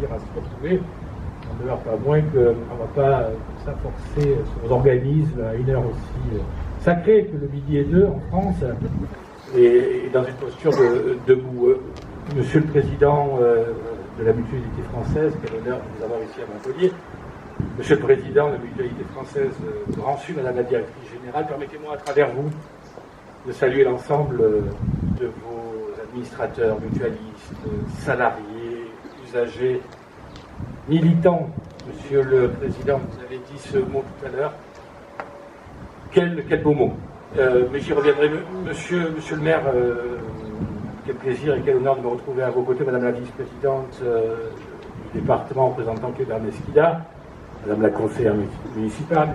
plaisir à se retrouver. On ne demeure pas moins qu'on ne va pas s'afforcer sur nos organismes à une heure aussi sacrée que le midi et 2 en France, et dans une posture debout. Monsieur le Président de la Mutualité française, quel honneur de vous avoir ici à Montpellier. Monsieur le Président de la Mutualité française, Grand Sud, Madame la Directrice Générale, permettez-moi à travers vous de saluer l'ensemble de vos administrateurs, mutualistes, salariés, usagers, militants. Monsieur le Président, vous avez dit ce mot tout à l'heure. Quel beau mot. Mais j'y reviendrai. Monsieur le maire, quel plaisir et quel honneur de me retrouver à vos côtés, Madame la vice-présidente du département représentant Québec Mesquida, Madame la conseillère municipale,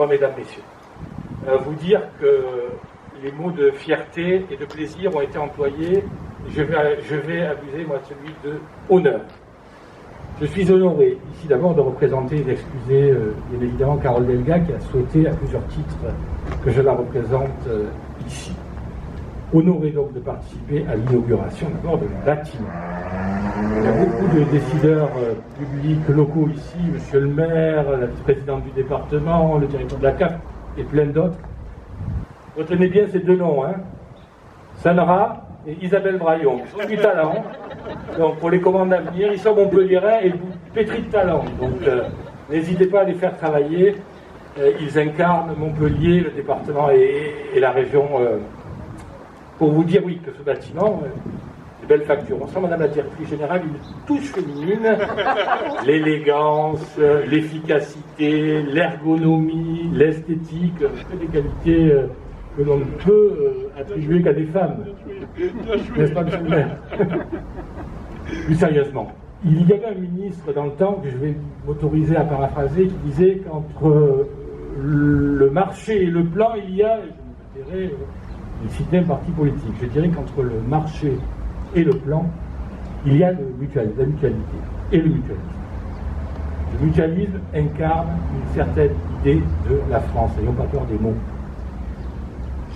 mesdames, messieurs. Vous dire que les mots de fierté et de plaisir ont été employés. Je vais abuser, moi, celui de honneur. Je suis honoré, ici d'abord, de représenter et d'excuser, bien évidemment, Carole Delga, qui a souhaité, à plusieurs titres, que je la représente ici. Honoré donc de participer à l'inauguration d'abord de la bâtiment. Il y a beaucoup de décideurs publics locaux ici, monsieur le maire, la vice-présidente du département, le directeur de la CAF et plein d'autres. Retenez bien ces deux noms, hein. Sanra et Isabelle Braillon, qui sont du talent. Donc pour les commandes à venir, ils sont montpelliérains et pétris de talent. Donc n'hésitez pas à les faire travailler. Ils incarnent Montpellier, le département et la région. Pour vous dire, oui, que ce bâtiment, des belles factures. On sent, Madame la Directrice Générale, une touche féminine, l'élégance, l'efficacité, l'ergonomie, l'esthétique, que des qualités que l'on ne peut attribuer qu'à des femmes. N'est-ce pas, monsieur le maire? Plus sérieusement, il y avait un ministre dans le temps, que je vais m'autoriser à paraphraser, qui disait qu'entre le marché et le plan, il y a, je dirais, il citait un parti politique. Je dirais qu'entre le marché et le plan, il y a la mutualité et le mutualisme. Le mutualisme incarne une certaine idée de la France. N'ayons pas peur des mots.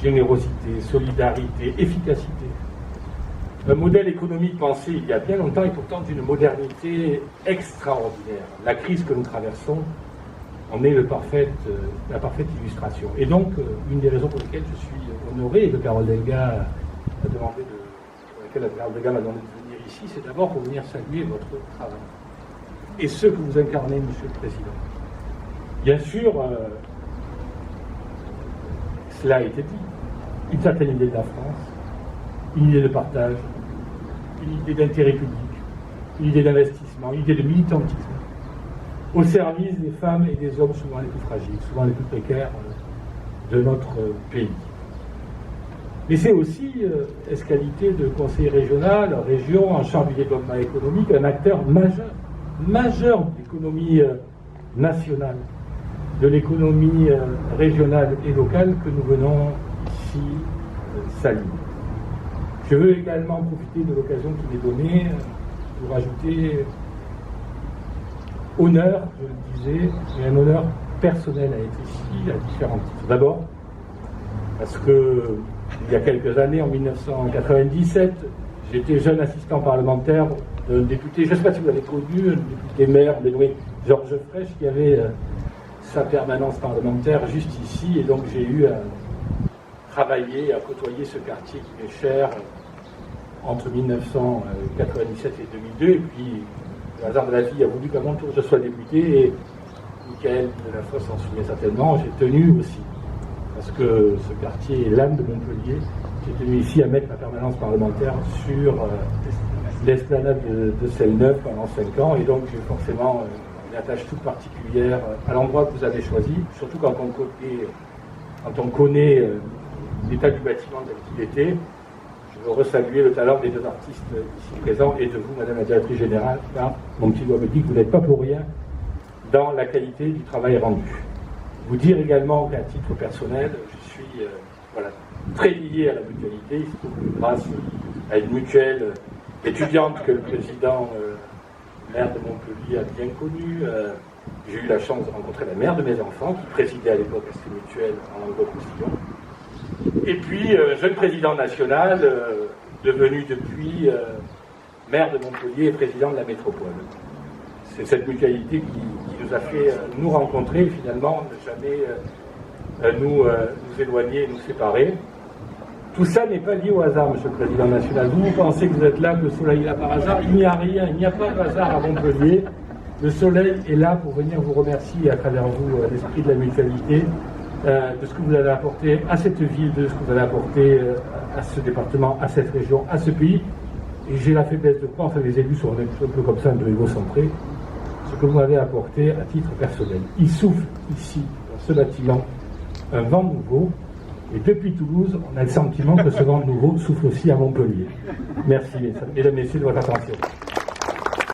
Générosité, solidarité, efficacité. Un modèle économique pensé il y a bien longtemps et pourtant d'une modernité extraordinaire. La crise que nous traversons en est la parfaite illustration. Et donc, une des raisons pour lesquelles je suis honoré et que Carole Delga a demandé pour laquelle Carole Delga m'a demandé de venir ici, c'est d'abord pour venir saluer votre travail. Et ce que vous incarnez, Monsieur le Président. Bien sûr, cela a été dit, une certaine idée de la France, une idée de partage, une idée d'intérêt public, une idée d'investissement, une idée de militantisme, au service des femmes et des hommes souvent les plus fragiles, souvent les plus précaires de notre pays. Mais c'est aussi, qualité de conseiller régional, région, en charge du développement économique, un acteur majeur de l'économie nationale, de l'économie régionale et locale que nous venons ici saluer. Je veux également profiter de l'occasion qui m'est donnée pour ajouter honneur, je le disais, et un honneur personnel à être ici à différents titres. D'abord, parce que il y a quelques années, en 1997, j'étais jeune assistant parlementaire d'un député, je ne sais pas si vous l'avez connu, un député maire dénommé Georges Frêche, qui avait sa permanence parlementaire juste ici, et donc j'ai eu à travailler, à côtoyer ce quartier qui m'est cher entre 1997 et 2002, et puis le hasard de la vie a voulu qu'à mon tour je sois député, et Michael de la Fosse s'en souvient certainement, j'ai tenu aussi, parce que ce quartier est l'âme de Montpellier, j'ai tenu ici à mettre ma permanence parlementaire sur l'esplanade de Selle-Neuve pendant 5 ans, et donc j'ai forcément une attache toute particulière à l'endroit que vous avez choisi, surtout quand on connaît l'état du bâtiment tel qu'il était. Je veux resaluer le talent des deux artistes ici présents et de vous, Madame la Directrice Générale, car mon petit doigt me dit que vous n'êtes pas pour rien dans la qualité du travail rendu. Vous dire également qu'à titre personnel, je suis très lié à la mutualité. Il se trouve que grâce à une mutuelle étudiante que le président maire de Montpellier a bien connue, j'ai eu la chance de rencontrer la mère de mes enfants, qui présidait à l'époque à cette mutuelle en Languedoc-Roussillon. Et puis, jeune président national, devenu depuis maire de Montpellier et président de la métropole. C'est cette mutualité qui nous a fait nous rencontrer et finalement ne jamais nous éloigner, nous séparer. Tout ça n'est pas lié au hasard, Monsieur le Président national. Vous pensez que vous êtes là, que le soleil est là par hasard. Il n'y a rien, il n'y a pas de hasard à Montpellier. Le soleil est là pour venir vous remercier à travers vous, l'esprit de la mutualité, de ce que vous avez apporté à cette ville, de ce que vous avez apporté à ce département, à cette région, à ce pays. Et j'ai la faiblesse de croire, enfin les élus sont un peu comme ça, un peu égocentrés, ce que vous m'avez apporté à titre personnel. Il souffle ici, dans ce bâtiment, un vent nouveau. Et depuis Toulouse, on a le sentiment que ce vent nouveau souffle aussi à Montpellier. Merci, mesdames et messieurs, de votre attention.